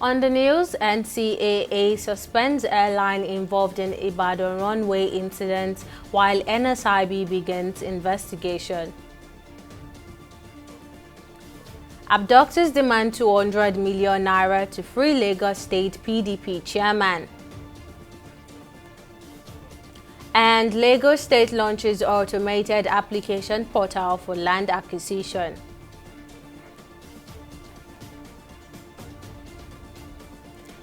On the news, NCAA suspends airline involved in Ibadan runway incident while NSIB begins investigation. Abductors demand 200 million naira to free Lagos State PDP chairman. And Lagos State launches automated application portal for land acquisition.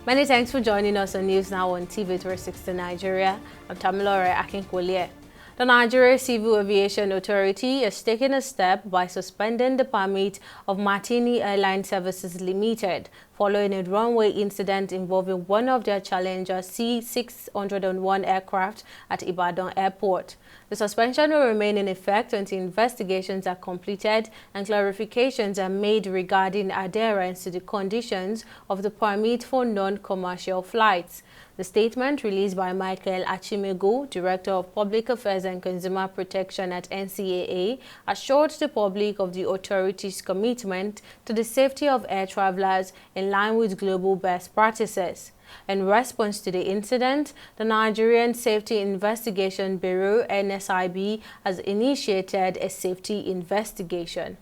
Many thanks for joining us on News Now on TV 360 Nigeria. I'm Tamilore Akinkwole. The Nigeria Civil Aviation Authority has taken a step by suspending the permit of Martini Airline Services Limited following a runway incident involving one of their Challenger C601 aircraft at Ibadan Airport. The suspension will remain in effect until investigations are completed and clarifications are made regarding adherence to the conditions of the permit for non-commercial flights. The statement released by Michael Achimegu, Director of Public Affairs and Consumer Protection at NCAA, assured the public of the authority's commitment to the safety of air travelers in line with global best practices. In response to the incident, the Nigerian Safety Investigation Bureau (NSIB) has initiated a safety investigation.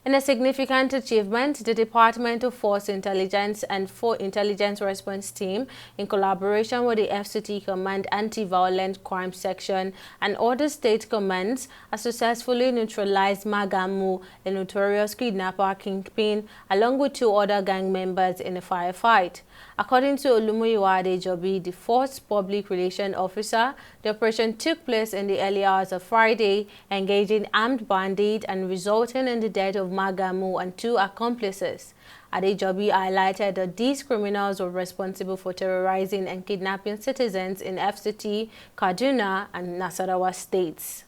In a significant achievement, the Department of Force Intelligence and Intelligence Response Team, in collaboration with the FCT Command Anti-Violent Crime Section and other state commands, has successfully neutralized Magamu, a notorious kidnapper kingpin, along with 2 other gang members in a firefight. According to Olumuyiwa Adejobi, the Force Public Relations Officer, the operation took place in the early hours of Friday, engaging armed bandits and resulting in the death of Magamu and 2 accomplices. Adejobi highlighted that these criminals were responsible for terrorizing and kidnapping citizens in FCT, Kaduna, and Nasarawa states.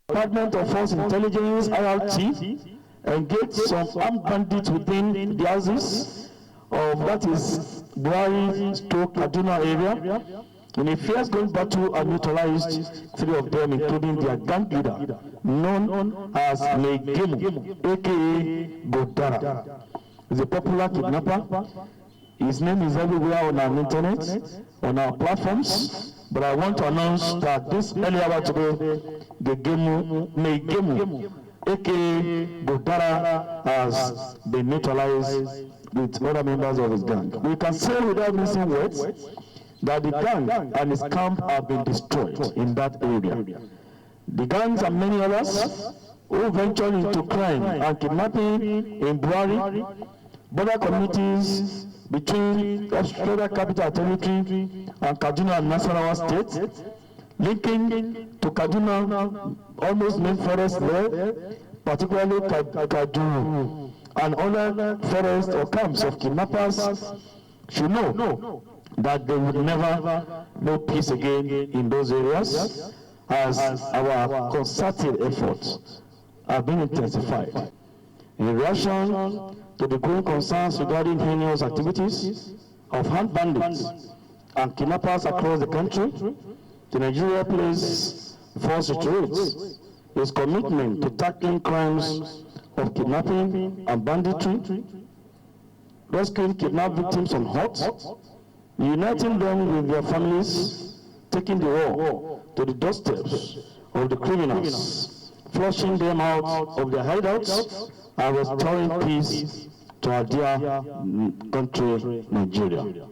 Department of Force Intelligence (IRT) engaged some armed bandits within the houses of that is Bauchi/Kaduna area in a fierce-going battle and neutralized 3 of them, including their gang leader, known as Megemu, aka Godara. He's a popular kidnapper. His name is everywhere on our internet, on our platforms. But I want to announce that this early hour today, Megemu, aka Godara, has been neutralized with other members of his gang. We can say without missing words that the gang and his camp have been destroyed in that area. The gangs and many others who ventured into crime and kidnapping in Bauchi, border communities between the Federal Capital Territory and Kaduna and Nasarawa states, linking to Kaduna almost main forest there, particularly Kaduna, and other forests or camps of kidnappers should know that they would never know peace again in those areas, as our concerted efforts have been intensified. In reaction to the growing concerns regarding heinous activities of armed bandits and kidnappers across the country, the Nigeria Police Force reiterates its commitment to tackling crimes of kidnapping and banditry, rescuing kidnapped victims on hot, uniting them with their families, taking the law to the doorsteps of the criminals, flushing them out of their hideouts, and restoring peace to our dear country, Nigeria.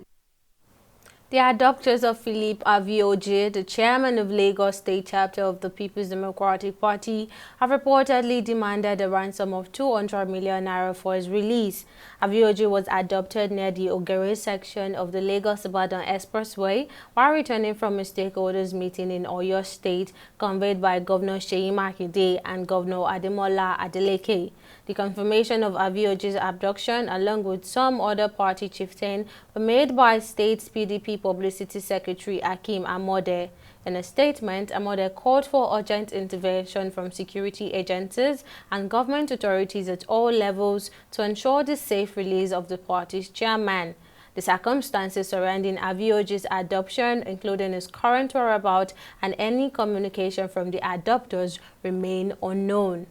The adopters of Philip Aviation, the chairman of Lagos State chapter of the People's Democratic Party, have reportedly demanded a ransom of 200 million naira for his release. Aviation was adopted near the Ogere section of the Lagos-Ibadan Expressway while returning from a stakeholders meeting in Oyo State, conveyed by Governor Seyi Makinde and Governor Ademola Adeleke. The confirmation of Aviation's abduction, along with some other party chieftain, were made by State's PDP Publicity Secretary Hakeem Amode. In a statement, Amode called for urgent intervention from security agencies and government authorities at all levels to ensure the safe release of the party's chairman. The circumstances surrounding Aviation's adoption, including his current whereabouts and any communication from the adopters, remain unknown.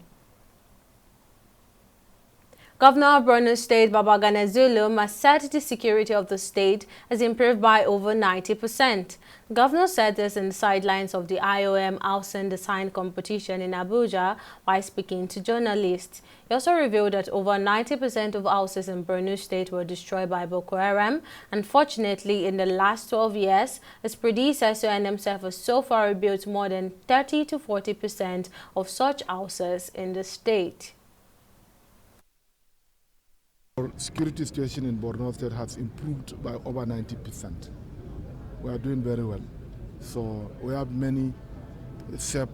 Governor of Borno State Babagana Zulum has said the security of the state has improved by over 90%. The governor said this in the sidelines of the IOM Housing Design Competition in Abuja by speaking to journalists. He also revealed that over 90% of houses in Borno State were destroyed by Boko Haram. Unfortunately, in the last 12 years, his predecessor and himself has so far rebuilt more than 30 to 40% of such houses in the state. Our security situation in Borno State has improved by over 90%. We are doing very well. So we have many safe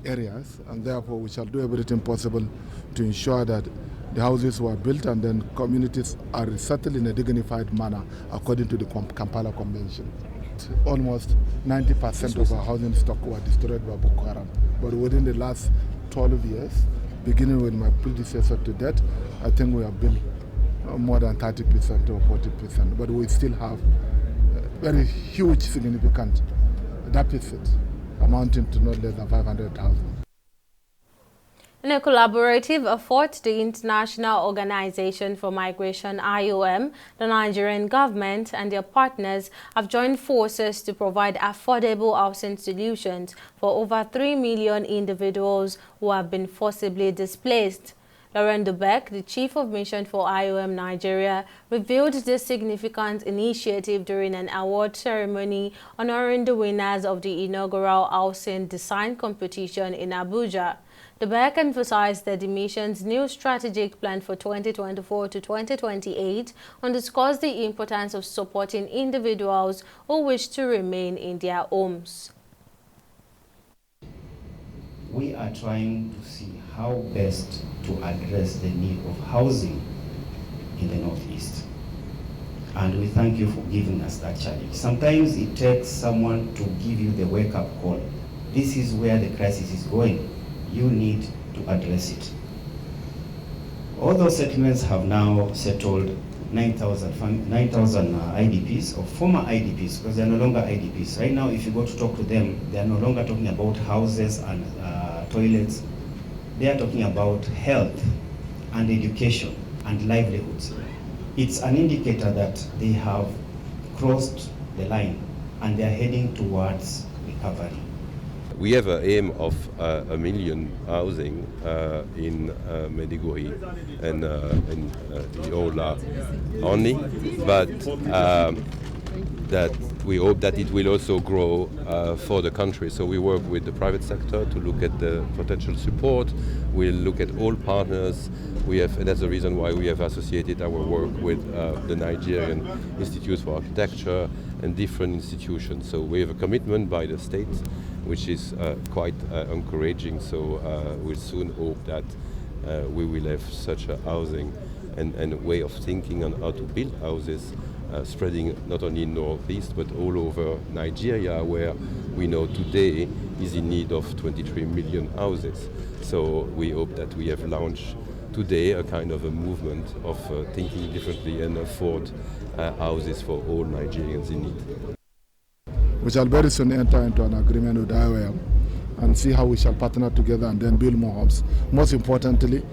areas, and therefore we shall do everything possible to ensure that the houses were built and then communities are resettled in a dignified manner according to the Kampala Convention. Almost 90% of our housing stock were destroyed by Boko Haram. But within the last 12 years, beginning with my predecessor to date, I think we have built more than 30% or 40%, but we still have very huge, significant deficit amounting to not less than 500,000. In a collaborative effort, the International Organization for Migration (IOM), the Nigerian government and their partners have joined forces to provide affordable housing solutions for over 3 million individuals who have been forcibly displaced. Lauren Dubek, the Chief of Mission for IOM Nigeria, revealed this significant initiative during an award ceremony honoring the winners of the inaugural Housing Design Competition in Abuja. Dubek emphasized that the mission's new strategic plan for 2024 to 2028 underscores the importance of supporting individuals who wish to remain in their homes. We are trying to see how best to address the need of housing in the Northeast. And we thank you for giving us that challenge. Sometimes it takes someone to give you the wake-up call. This is where the crisis is going. You need to address it. All those settlements have now settled 9,000 IDPs or former IDPs, because they are no longer IDPs. Right now, if you go to talk to them, they are no longer talking about houses and toilets. They are talking about health and education and livelihoods. It's an indicator that they have crossed the line and they are heading towards recovery. We have an aim of 1 million housing in Maiduguri and Yola only, but that we hope that it will also grow for the country. So we work with the private sector to look at the potential support. We'll look at all partners. And that's the reason why we have associated our work with the Nigerian Institute for Architecture and different institutions. So we have a commitment by the state, which is quite encouraging. So we'll soon hope that we will have such a housing and a way of thinking on how to build houses, spreading not only in Northeast but all over Nigeria, where we know today is in need of 23 million houses. So we hope that we have launched today a kind of a movement of thinking differently and afford houses for all Nigerians in need. We shall very soon enter into an agreement with IOM and see how we shall partner together and then build more homes. Most importantly,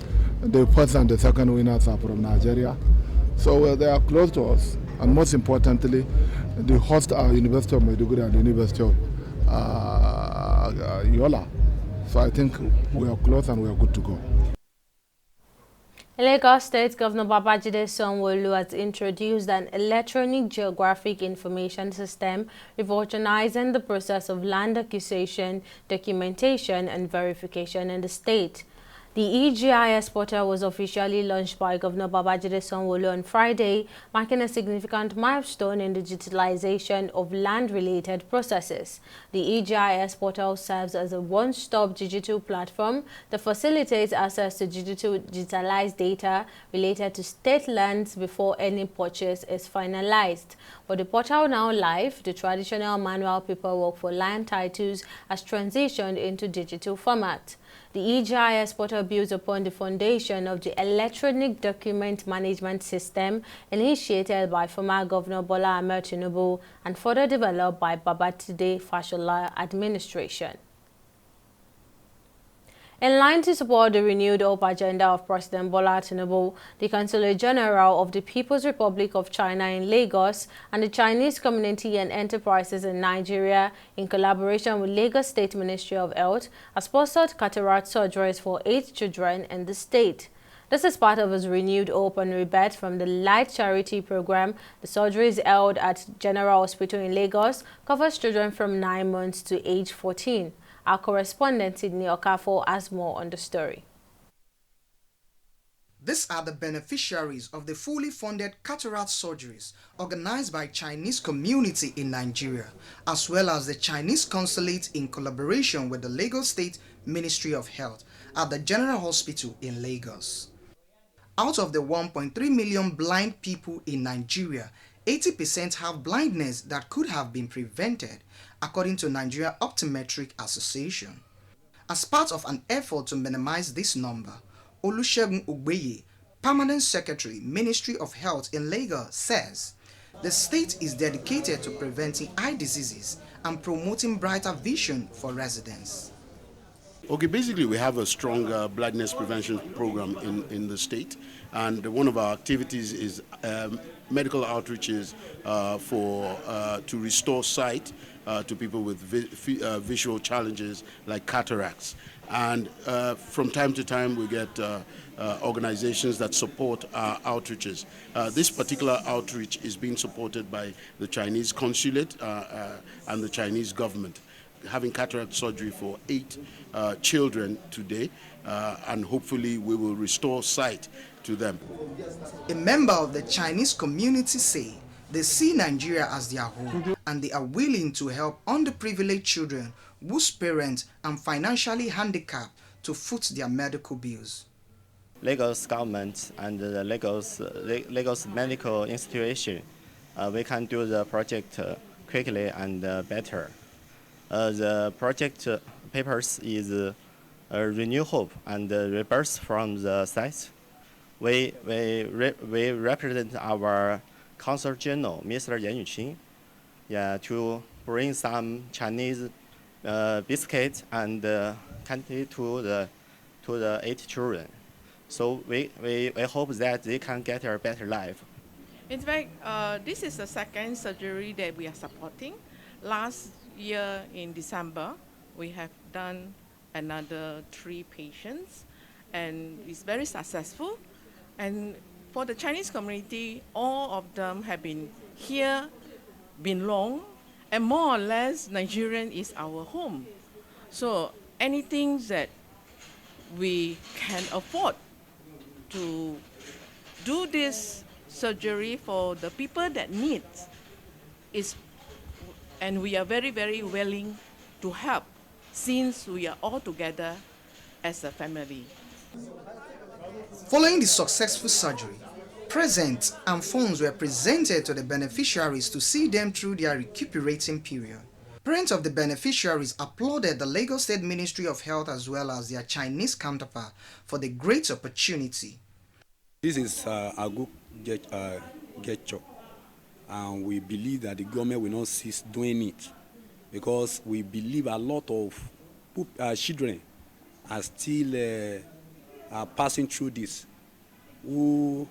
the first and the second winners are from Nigeria. So they are close to us. And most importantly, the host are University of Maiduguri and the University of Yola. So I think we are close and we are good to go. Lagos State Governor Babajide Sanwo-Olu has introduced an electronic geographic information system revolutionizing the process of land acquisition, documentation, and verification in the state. The EGIS Portal was officially launched by Governor Babajide Sanwo-Olu on Friday, marking a significant milestone in the digitalization of land-related processes. The EGIS Portal serves as a one-stop digital platform that facilitates access to digitalized data related to state lands before any purchase is finalized. With the portal now live, the traditional manual paperwork for land titles has transitioned into digital format. The EGIS Portal builds upon the foundation of the electronic document management system initiated by former Governor Bola Ahmed Tinubu and further developed by Babajide Fashola administration. In line to support the renewed hope agenda of President Bola Tinubu, the Consulate General of the People's Republic of China in Lagos and the Chinese Community and Enterprises in Nigeria, in collaboration with Lagos State Ministry of Health, has sponsored cataract surgeries for 8 children in the state. This is part of his renewed hope and rebirth from the Light Charity Program. The surgeries held at General Hospital in Lagos covers children from 9 months to age 14. Our correspondent Sydney Okafo has more on the story. These are the beneficiaries of the fully funded cataract surgeries organized by Chinese community in Nigeria, as well as the Chinese consulate in collaboration with the Lagos State Ministry of Health at the General Hospital in Lagos. Out of the 1.3 million blind people in Nigeria, 80% have blindness that could have been prevented, according to Nigeria Optometric Association. As part of an effort to minimize this number, Olusegun Ogbeye, Permanent Secretary, Ministry of Health in Lagos, says the state is dedicated to preventing eye diseases and promoting brighter vision for residents. Okay, basically we have a strong blindness prevention program in the state, and one of our activities is medical outreaches to restore sight to people with visual challenges like cataracts. And from time to time we get organizations that support our outreaches. This particular outreach is being supported by the Chinese consulate and the Chinese government, having cataract surgery for 8 children today, and hopefully we will restore sight to them. A member of the Chinese community say they see Nigeria as their home and they are willing to help underprivileged children whose parents are financially handicapped to foot their medical bills. Lagos government and the Lagos Medical Institution, we can do the project quickly and better. The project papers is renew hope and rebirth from the sites. We represent our Consul General, Mr. Yan Yuqing, to bring some Chinese biscuits and candy to the 8 children. So we hope that they can get a better life. In fact, this is the second surgery that we are supporting. Last year in December, we have done another 3 patients, and it's very successful. And for the Chinese community, all of them have been here, been long, and more or less Nigerian is our home. So anything that we can afford to do this surgery for the people that need is, and we are very, very willing to help since we are all together as a family. Following the successful surgery, presents and funds were presented to the beneficiaries to see them through their recuperating period. Parents of the beneficiaries applauded the Lagos State Ministry of Health as well as their Chinese counterpart for the great opportunity. This is a good gesture, and we believe that the government will not cease doing it, because we believe a lot of children are still passing through this, whose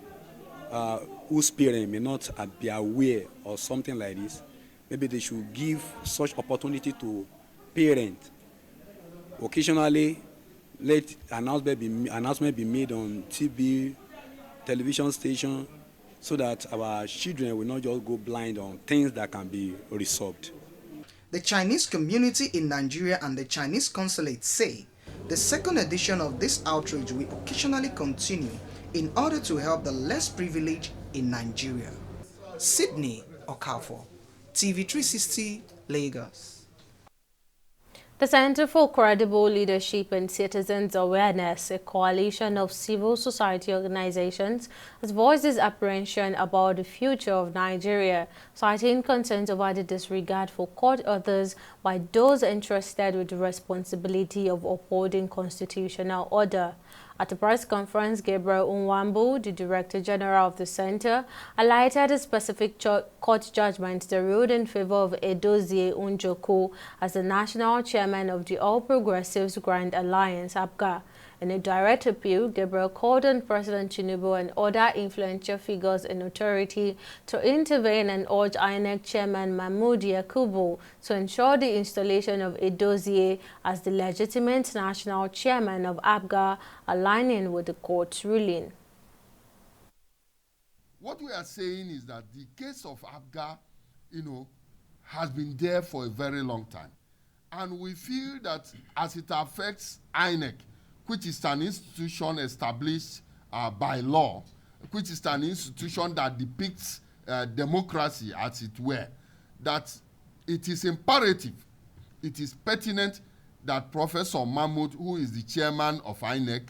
parents may not be aware or something like this. Maybe they should give such opportunity to parents. Occasionally, let announcement be made on TV, television station, so that our children will not just go blind on things that can be resolved. The Chinese community in Nigeria and the Chinese consulate say the second edition of this outreach will occasionally continue in order to help the less privileged in Nigeria. Sydney Okafo, TV 360, Lagos. The Center for Credible Leadership and Citizens Awareness, a coalition of civil society organizations, has voiced its apprehension about the future of Nigeria, citing concerns over the disregard for court orders by those entrusted with the responsibility of upholding constitutional order. At a press conference, Gabriel Unwambu, the Director General of the Center, highlighted a specific court judgment that ruled in favor of Edozie Unjoko as the National Chairman of the All Progressives Grand Alliance, APGA. In a direct appeal, Gabriel called on President Tinubu and other influential figures in authority to intervene and urged INEC Chairman Mahmood Yakubu to ensure the installation of Edozie as the legitimate national chairman of APGA, aligning with the court's ruling. What we are saying is that the case of APGA, has been there for a very long time. And we feel that as it affects INEC, which is an institution established by law, which is an institution that depicts democracy as it were, that it is imperative, it is pertinent that Professor Mahmood, who is the chairman of INEC,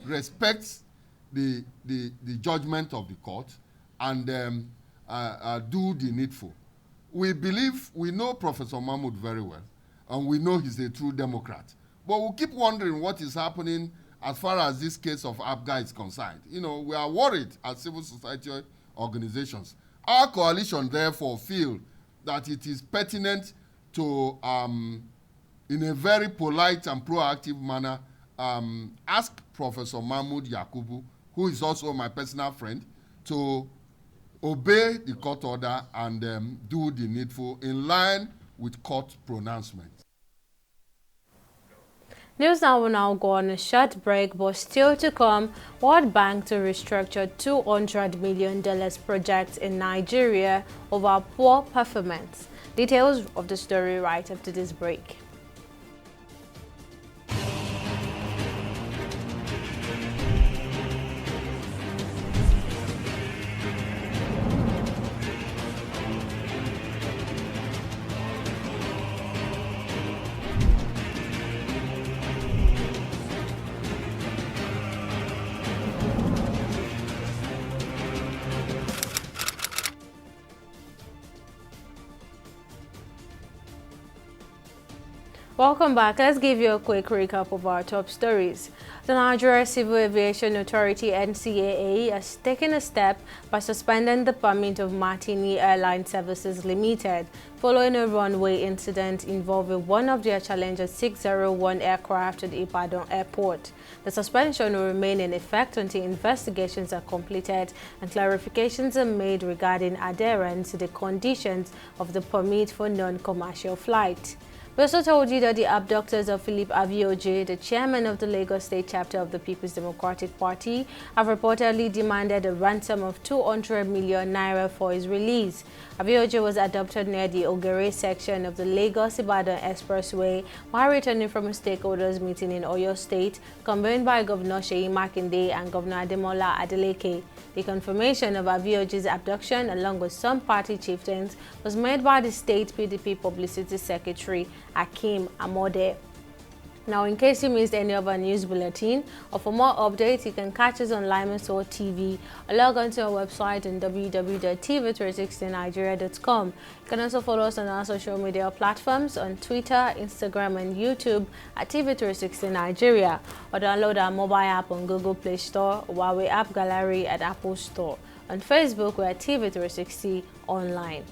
respects the judgment of the court and do the needful. We know Professor Mahmood very well, and we know he's a true Democrat. But we'll keep wondering what is happening as far as this case of APGA is concerned. We are worried as civil society organizations. Our coalition, therefore, feel that it is pertinent to, in a very polite and proactive manner, ask Professor Mahmood Yakubu, who is also my personal friend, to obey the court order and do the needful in line with court pronouncement. News now will now go on a short break, but still to come, World Bank to restructure $200 million projects in Nigeria over poor performance. Details of the story right after this break. Welcome back. Let's give you a quick recap of our top stories. The Nigeria Civil Aviation Authority (NCAA) has taken a step by suspending the permit of Martini Airline Services Limited following a runway incident involving one of their Challenger 601 aircraft at Ibadan Airport. The suspension will remain in effect until investigations are completed and clarifications are made regarding adherence to the conditions of the permit for non-commercial flights. We also told you that the abductors of Philip Aviation, the chairman of the Lagos State chapter of the People's Democratic Party, have reportedly demanded a ransom of 200 million naira for his release. Aviation was abducted near the Ogere section of the Lagos-Ibadan Expressway while returning from a stakeholders meeting in Oyo State, convened by Governor Seyi Makinde and Governor Ademola Adeleke. The confirmation of Aviation's abduction, along with some party chieftains, was made by the state PDP Publicity Secretary Akim Amode. Now, in case you missed any of our news bulletin, or for more updates, you can catch us on Limasol TV or log on to our website on www.tv360nigeria.com. You can also follow us on our social media platforms on Twitter, Instagram, and YouTube at TV360 Nigeria, or download our mobile app on Google Play Store or Huawei App Gallery at Apple Store. On Facebook, we're at TV360 Online.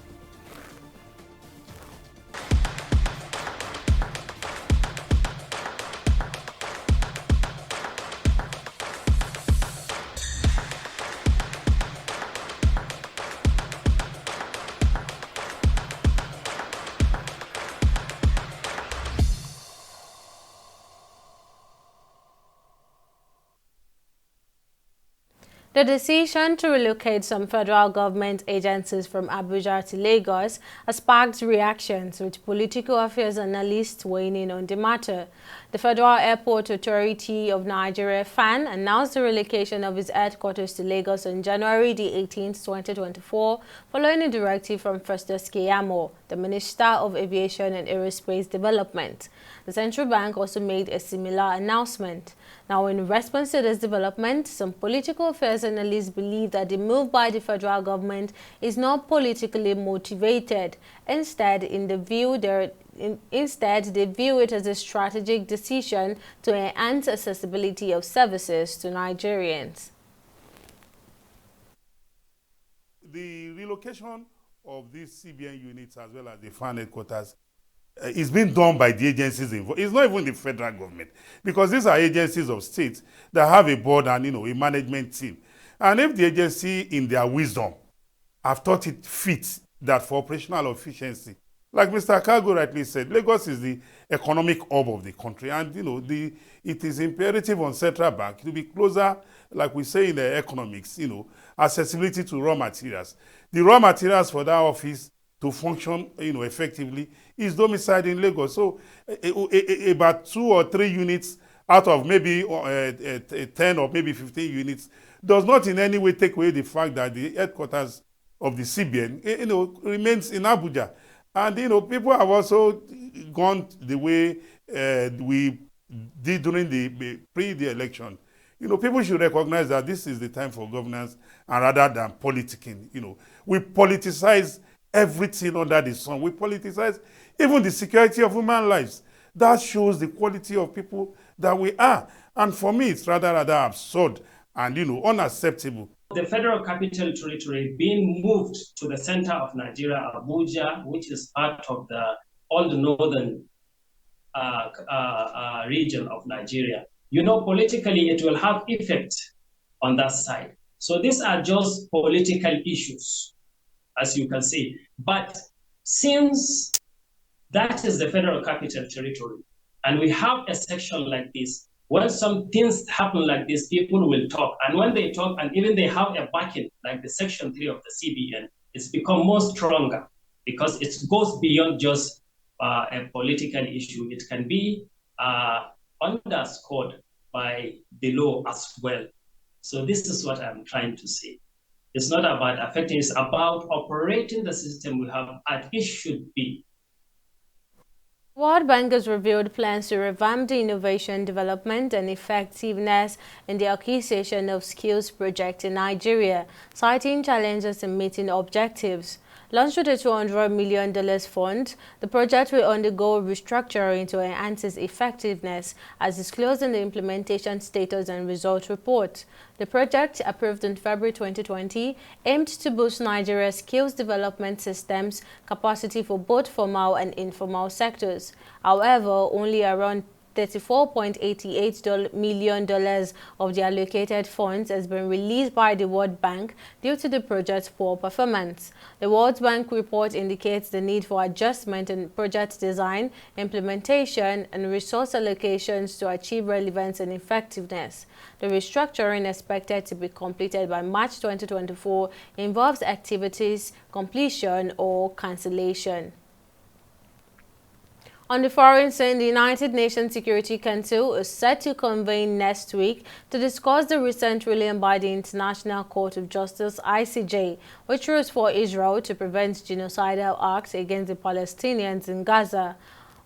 The decision to relocate some federal government agencies from Abuja to Lagos has sparked reactions, with political affairs analysts weighing in on the matter. The Federal Airport Authority of Nigeria (FAN) announced the relocation of its headquarters to Lagos on January the 18th, 2024, following a directive from Festus Keyamo, the Minister of Aviation and Aerospace Development. The central bank also made a similar announcement. Now, in response to this development, some political affairs analysts believe that the move by the federal government is not politically motivated. Instead, in the view, there Instead, they view it as a strategic decision to enhance accessibility of services to Nigerians. The relocation of these CBN units as well as the fan headquarters is being done by the agencies involved. It's not even the federal government, because these are agencies of states that have a board and a management team. And if the agency, in their wisdom, have thought it fit that for operational efficiency, like Mr. Cargo rightly said, Lagos is the economic hub of the country, and it is imperative on central bank to be closer, like we say in the economics, accessibility to raw materials. The raw materials for that office to function, effectively, is domiciled in Lagos. So about 2 or 3 units out of maybe 10 or maybe 15 units does not in any way take away the fact that the headquarters of the CBN, remains in Abuja. And, people have also gone the way we did during the election. People should recognize that this is the time for governance and rather than politicking. We politicize everything under the sun. We politicize even the security of human lives. That shows the quality of people that we are. And for me, it's rather absurd and, unacceptable. The Federal Capital Territory being moved to the center of Nigeria, Abuja, which is part of all the northern region of Nigeria. Politically, it will have effect on that side. So these are just political issues, as you can see. But since that is the Federal Capital Territory, and we have a section like this, when some things happen like this, people will talk. And when they talk, and even they have a backing, like the Section 3 of the CBN, it's become more stronger because it goes beyond just a political issue. It can be underscored by the law as well. So this is what I'm trying to say. It's not about affecting, it's about operating the system we have as it should be. World Bank has revealed plans to revamp the innovation, development and effectiveness in the acquisition of skills project in Nigeria, citing challenges in meeting objectives. Launched with a $200 million fund, the project will undergo restructuring to enhance its effectiveness, as disclosed in the implementation status and results report. The project, approved in February 2020, aimed to boost Nigeria's skills development systems capacity for both formal and informal sectors. However, only around $34.88 million of the allocated funds has been released by the World Bank due to the project's poor performance. The World Bank report indicates the need for adjustment in project design, implementation, and resource allocations to achieve relevance and effectiveness. The restructuring, expected to be completed by March 2024, involves activities, completion, or cancellation. On the foreign scene, the United Nations Security Council is set to convene next week to discuss the recent ruling by the International Court of Justice (ICJ), which rules for Israel to prevent genocidal acts against the Palestinians in Gaza.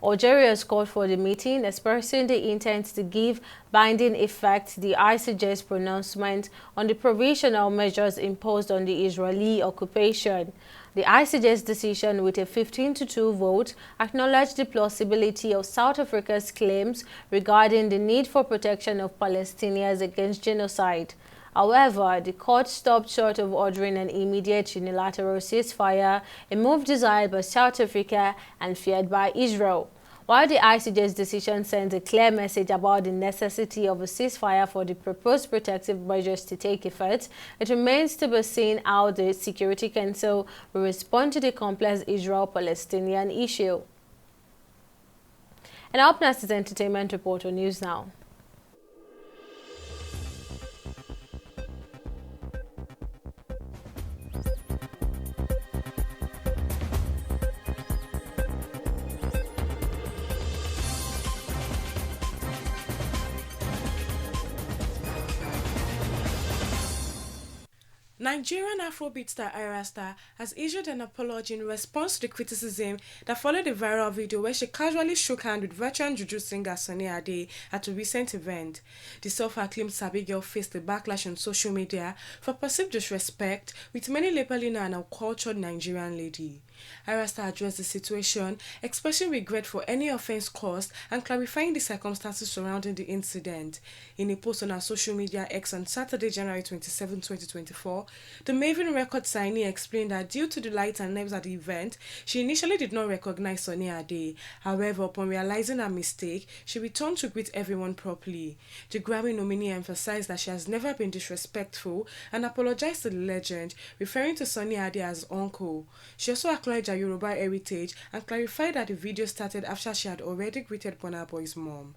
Algeria has called for the meeting, expressing the intent to give binding effect to the ICJ's pronouncement on the provisional measures imposed on the Israeli occupation. The ICJ's decision, with a 15-2 vote, acknowledged the plausibility of South Africa's claims regarding the need for protection of Palestinians against genocide. However, the court stopped short of ordering an immediate unilateral ceasefire, a move desired by South Africa and feared by Israel. While the ICJ's decision sends a clear message about the necessity of a ceasefire for the proposed protective measures to take effect, it remains to be seen how the Security Council will respond to the complex Israel-Palestinian issue. And up next is Entertainment Reporter News Now. Nigerian Afrobeat star Ira Star has issued an apology in response to the criticism that followed the viral video where she casually shook hands with veteran juju singer Sunny Ade at a recent event. The self-acclaimed Sabi girl faced a backlash on social media for perceived disrespect, with many labeling her an uncultured Nigerian lady. Arasta addressed the situation, expressing regret for any offense caused and clarifying the circumstances surrounding the incident. In a post on her social media X on Saturday, January 27, 2024, the Maven record signee explained that due to the lights and nerves at the event, she initially did not recognize Sunny Ade. However, upon realizing her mistake, she returned to greet everyone properly. The Grammy nominee emphasized that she has never been disrespectful and apologized to the legend, referring to Sunny Ade as uncle. She also acknowledged her Yoruba heritage and clarified that the video started after she had already greeted Burna Boy's mom.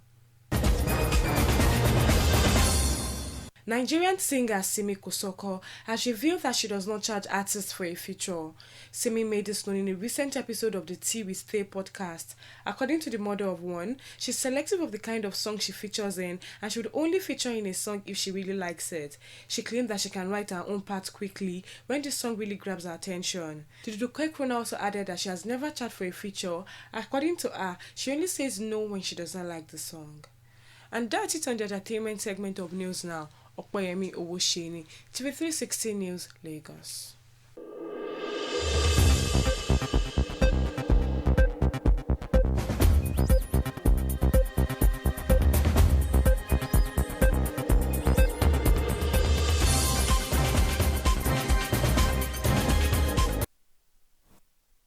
Nigerian singer Simi Kosoko has revealed that she does not charge artists for a feature. Simi made this known in a recent episode of the Tea with Tay podcast. According to the mother of one, she's selective of the kind of song she features in and should only feature in a song if she really likes it. She claimed that she can write her own part quickly when the song really grabs her attention. The Dudukwekwana also added that she has never charged for a feature. According to her, she only says no when she does not like the song. And that's it on the entertainment segment of News Now. Okoyemi Owosheni, TV360 News, Lagos.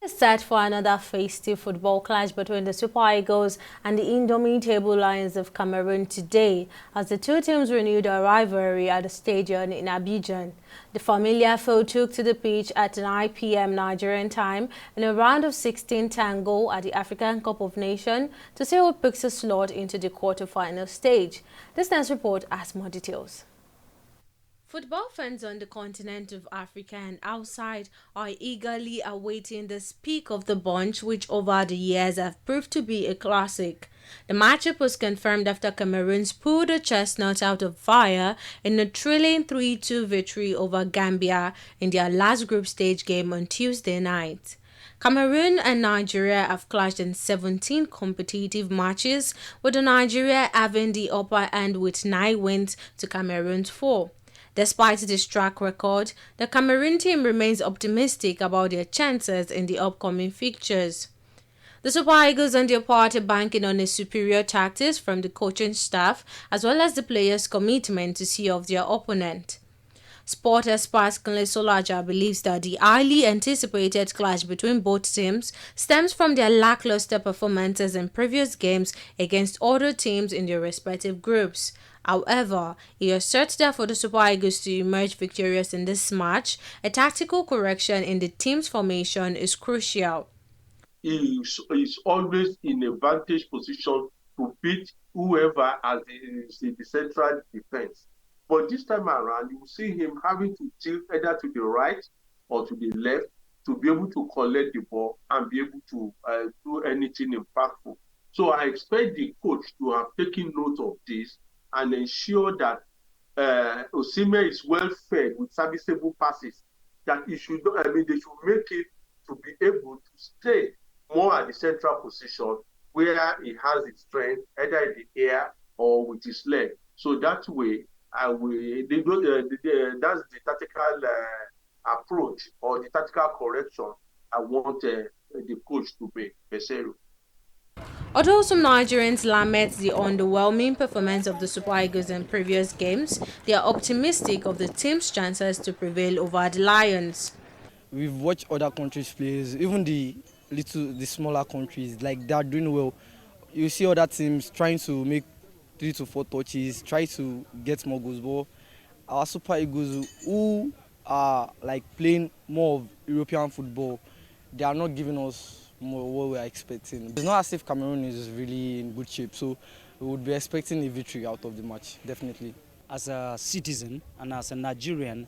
Set for another festive football clash between the Super Eagles and the indomitable Lions of Cameroon today as the two teams renewed their rivalry at the stadium in Abidjan. The familiar foe took to the pitch at 9 p.m. Nigerian time in a round of 16 tango at the African Cup of Nations to see who picks a slot into the quarter-final stage. This next report has more details. Football fans on the continent of Africa and outside are eagerly awaiting this peak of the bunch, which over the years have proved to be a classic. The matchup was confirmed after Cameroons pulled the chestnuts out of fire in a thrilling 3-2 victory over Gambia in their last group stage game on Tuesday night. Cameroon and Nigeria have clashed in 17 competitive matches, with the Nigeria having the upper hand with 9 wins to Cameroon's 4. Despite this track record, the Cameroon team remains optimistic about their chances in the upcoming fixtures. The Super Eagles on their part are banking on a superior tactics from the coaching staff as well as the players' commitment to see off their opponent. Sport expert Kunle Solaja believes that the highly anticipated clash between both teams stems from their lackluster performances in previous games against other teams in their respective groups. However, he asserts that for the Super Eagles to emerge victorious in this match, a tactical correction in the team's formation is crucial. He is always in a vantage position to beat whoever is in the central defense. But this time around, you will see him having to tilt either to the right or to the left to be able to collect the ball and be able to do anything impactful. So I expect the coach to have taken note of this and ensure that Osimhen is well fed with serviceable passes. That they should make it to be able to stay more at the central position where he has his strength, either in the air or with his leg. So that way, that's the tactical approach or the tactical correction I want the coach to make. Pesero. Although some Nigerians lament the underwhelming performance of the Super Eagles in previous games, they are optimistic of the team's chances to prevail over the Lions. We've watched other countries play, even the smaller countries, like they're doing well. You see other teams trying to make 3 to 4 touches, try to get more goals. But our Super Eagles, who are like playing more of European football, they are not giving us more what we are expecting. It's not as if Cameroon is really in good shape, so we would be expecting a victory out of the match, definitely. As a citizen and as a Nigerian,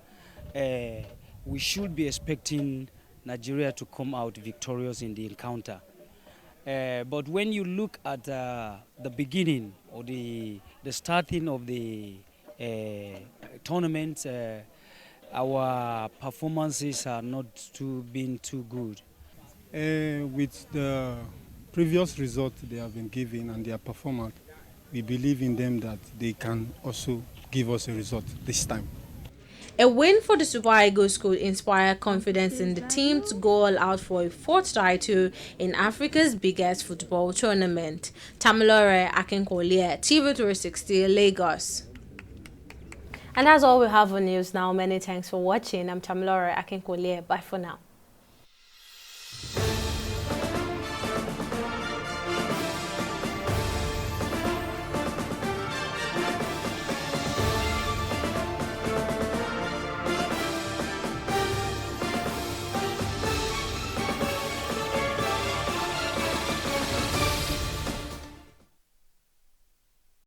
we should be expecting Nigeria to come out victorious in the encounter. But when you look at the beginning or the starting of the tournament, our performances are not been too good. With the previous results they have been given and their performance, we believe in them that they can also give us a result this time. A win for the Super Eagles could inspire confidence in the team to go all out for a fourth title in Africa's biggest football tournament. Tamilore Akinkolie, TV 360, Lagos. And that's all we have on news now. Many thanks for watching. I'm Tamilore Akinkolie. Bye for now.